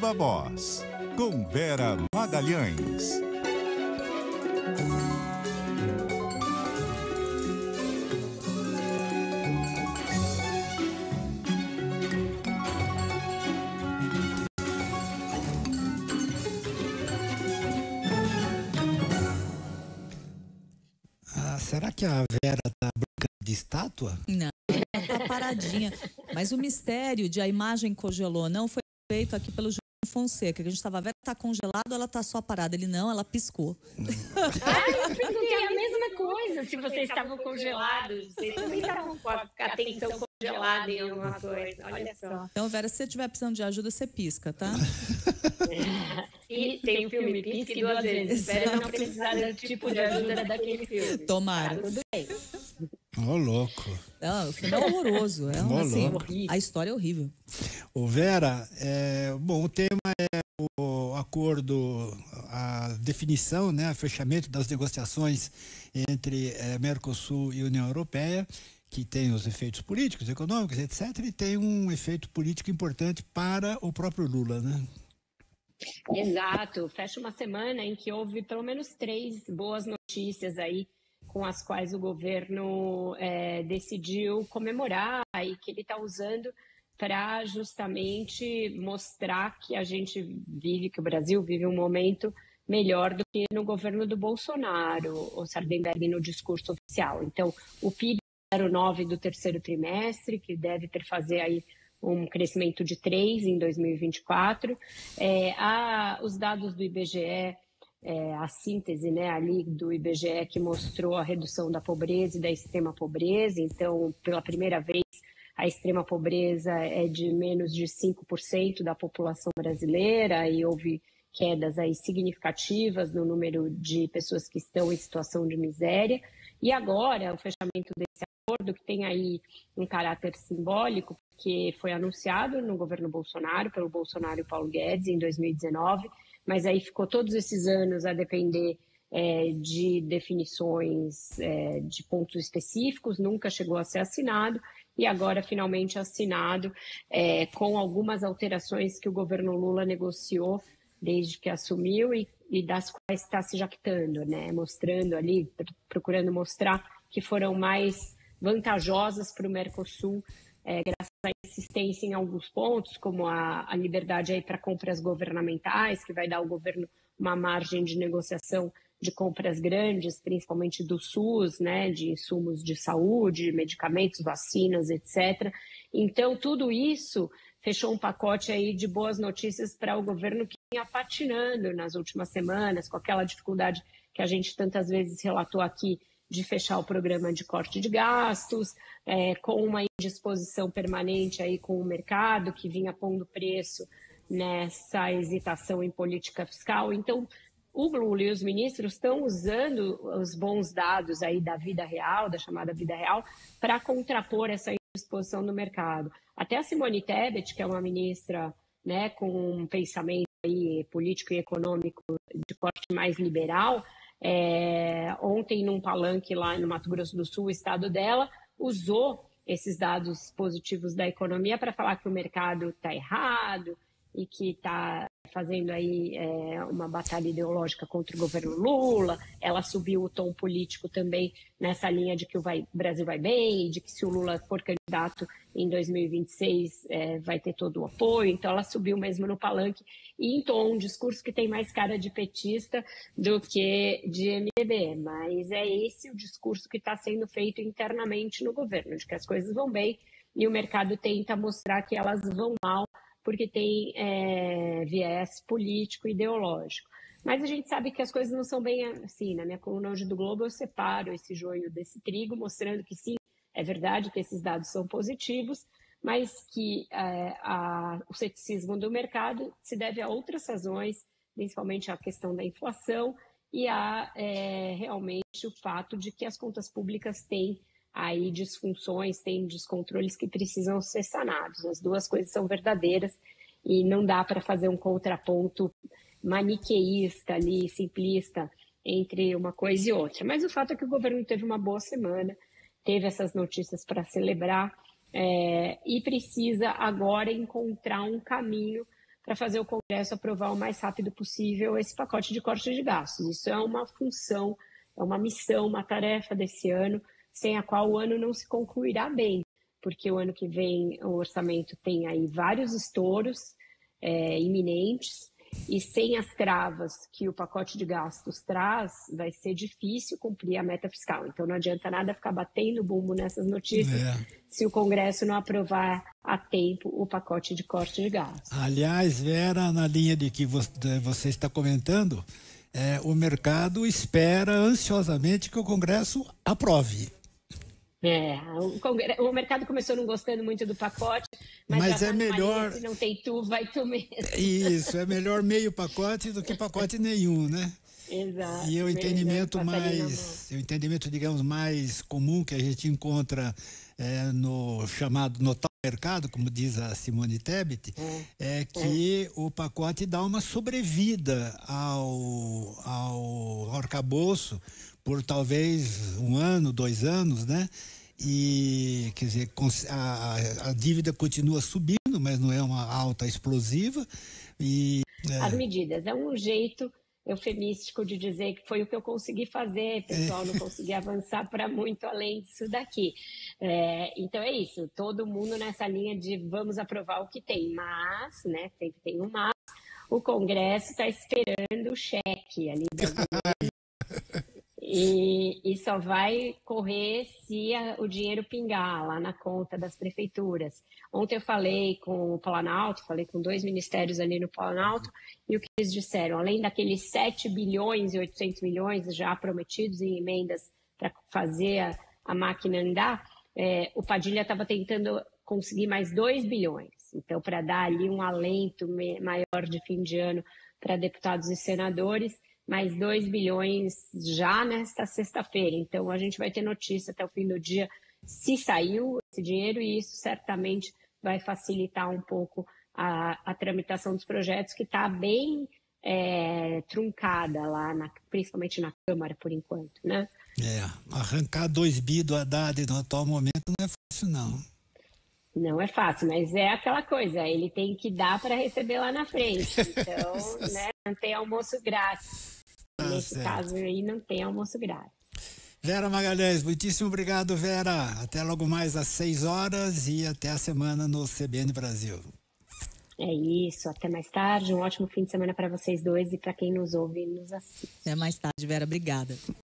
Viva Voz, com Vera Magalhães. Será que a Vera tá branca de estátua? Não, ela tá paradinha. Mas o mistério de a imagem congelou não foi feito aqui pelo João Fonseca, que a gente estava, a Vera tá congelada, ela tá só parada. Ele não, ela piscou. Eu perguntei a mesma coisa, se vocês estavam congelados. Vocês também estavam com a atenção congelada em alguma coisa, olha só. Então, Vera, se você estiver precisando de ajuda, você pisca, tá? E tem o filme Pisque 2 vezes. Espero não precisar do tipo de ajuda daquele filme. Tomara. Tá tudo bem. Ô, louco. Não, o filme é horroroso. É assim, a história é horrível. Ô, Vera, bom, o tema é o acordo, a definição, né, o fechamento das negociações entre Mercosul e União Europeia, que tem os efeitos políticos, econômicos, etc., e tem um efeito político importante para o próprio Lula, né? Exato. Fecha uma semana em que houve pelo menos 3 boas notícias aí, com as quais o governo decidiu comemorar e que ele está usando para justamente mostrar que a gente vive, que o Brasil vive um momento melhor do que no governo do Bolsonaro, o Sardenberg no discurso oficial. Então, o PIB 0,9 do terceiro trimestre, que deve fazer aí um crescimento de 3 em 2024. Os dados do IBGE, a síntese, né, ali do IBGE, que mostrou a redução da pobreza e da extrema pobreza. Então, pela primeira vez, a extrema pobreza é de menos de 5% da população brasileira e houve quedas aí significativas no número de pessoas que estão em situação de miséria. E agora, o fechamento desse acordo, que tem aí um caráter simbólico, que foi anunciado no governo Bolsonaro, pelo Bolsonaro e Paulo Guedes, em 2019, mas aí ficou todos esses anos a depender de definições de pontos específicos, nunca chegou a ser assinado, e agora finalmente assinado com algumas alterações que o governo Lula negociou desde que assumiu e das quais está se jactando, né? Mostrando ali, procurando mostrar que foram mais vantajosas para o Mercosul, graças à insistência em alguns pontos, como a liberdade para compras governamentais, que vai dar ao governo uma margem de negociação de compras grandes, principalmente do SUS, né, de insumos de saúde, medicamentos, vacinas, etc. Então, tudo isso fechou um pacote aí de boas notícias para o governo que vinha patinando nas últimas semanas, com aquela dificuldade que a gente tantas vezes relatou aqui de fechar o programa de corte de gastos, com uma indisposição permanente aí com o mercado, que vinha pondo preço nessa hesitação em política fiscal. Então, o Lula e os ministros estão usando os bons dados aí da vida real, da chamada vida real, para contrapor essa indisposição do mercado. Até a Simone Tebet, que é uma ministra, né, com um pensamento aí político e econômico de corte mais liberal, ontem num palanque lá no Mato Grosso do Sul, o estado dela, usou esses dados positivos da economia para falar que o mercado está errado e que está fazendo aí uma batalha ideológica contra o governo Lula. Ela subiu o tom político também nessa linha de que o Brasil vai bem, de que se o Lula for candidato em 2026 vai ter todo o apoio. Então ela subiu mesmo no palanque e entoou um discurso que tem mais cara de petista do que de MDB. Mas é esse o discurso que está sendo feito internamente no governo, de que as coisas vão bem e o mercado tenta mostrar que elas vão mal, porque tem viés político e ideológico. Mas a gente sabe que as coisas não são bem assim, na minha coluna hoje do Globo eu separo esse joio desse trigo, mostrando que sim, é verdade que esses dados são positivos, mas que o ceticismo do mercado se deve a outras razões, principalmente a questão da inflação e realmente o fato de que as contas públicas têm aí disfunções, tem descontroles que precisam ser sanados. As duas coisas são verdadeiras e não dá para fazer um contraponto maniqueísta ali, simplista, entre uma coisa e outra. Mas o fato é que o governo teve uma boa semana, teve essas notícias para celebrar e precisa agora encontrar um caminho para fazer o Congresso aprovar o mais rápido possível esse pacote de corte de gastos. Isso é uma função, é uma missão, uma tarefa desse ano, sem a qual o ano não se concluirá bem, porque o ano que vem o orçamento tem aí vários estouros iminentes, e sem as travas que o pacote de gastos traz, vai ser difícil cumprir a meta fiscal. Então não adianta nada ficar batendo bumbo nessas notícias se o Congresso não aprovar a tempo o pacote de corte de gastos. Aliás, Vera, na linha de que você está comentando, o mercado espera ansiosamente que o Congresso aprove. O mercado começou não gostando muito do pacote, mas já é melhor. Se não tem tu, vai tu mesmo. Isso, é melhor meio pacote do que pacote nenhum, né? Exato. E o entendimento digamos, mais comum que a gente encontra no chamado notável mercado, como diz a Simone Tebet, é que o pacote dá uma sobrevida ao arcabouço por talvez 1 ano, 2 anos, né? E, quer dizer, a dívida continua subindo, mas não é uma alta explosiva. As medidas, é um jeito eufemístico de dizer que foi o que eu consegui fazer, pessoal, não consegui avançar para muito além disso daqui. Então é isso, todo mundo nessa linha de vamos aprovar o que tem, mas, né, sempre tem um mas, o Congresso está esperando o cheque ali e só vai correr se o dinheiro pingar lá na conta das prefeituras. Ontem eu falei com o Planalto, falei com 2 ministérios ali no Planalto, e o que eles disseram, além daqueles 7 bilhões e 800 milhões já prometidos em emendas para fazer a máquina andar, o Padilha estava tentando conseguir mais 2 bilhões. Então, para dar ali um alento maior de fim de ano para deputados e senadores, mais 2 bilhões já nesta sexta-feira. Então, a gente vai ter notícia até o fim do dia se saiu esse dinheiro, e isso certamente vai facilitar um pouco a tramitação dos projetos, que está bem truncada lá, principalmente na Câmara, por enquanto, né? Arrancar 2 bi do Haddad no atual momento não é fácil, não. Não é fácil, mas é aquela coisa, ele tem que dar para receber lá na frente. Então, né, não tem almoço grátis. Nesse caso aí, não tem almoço grátis. Vera Magalhães, muitíssimo obrigado, Vera. Até logo mais às 6 horas e até a semana no CBN Brasil. É isso, até mais tarde. Um ótimo fim de semana para vocês dois e para quem nos ouve e nos assiste. Até mais tarde, Vera. Obrigada.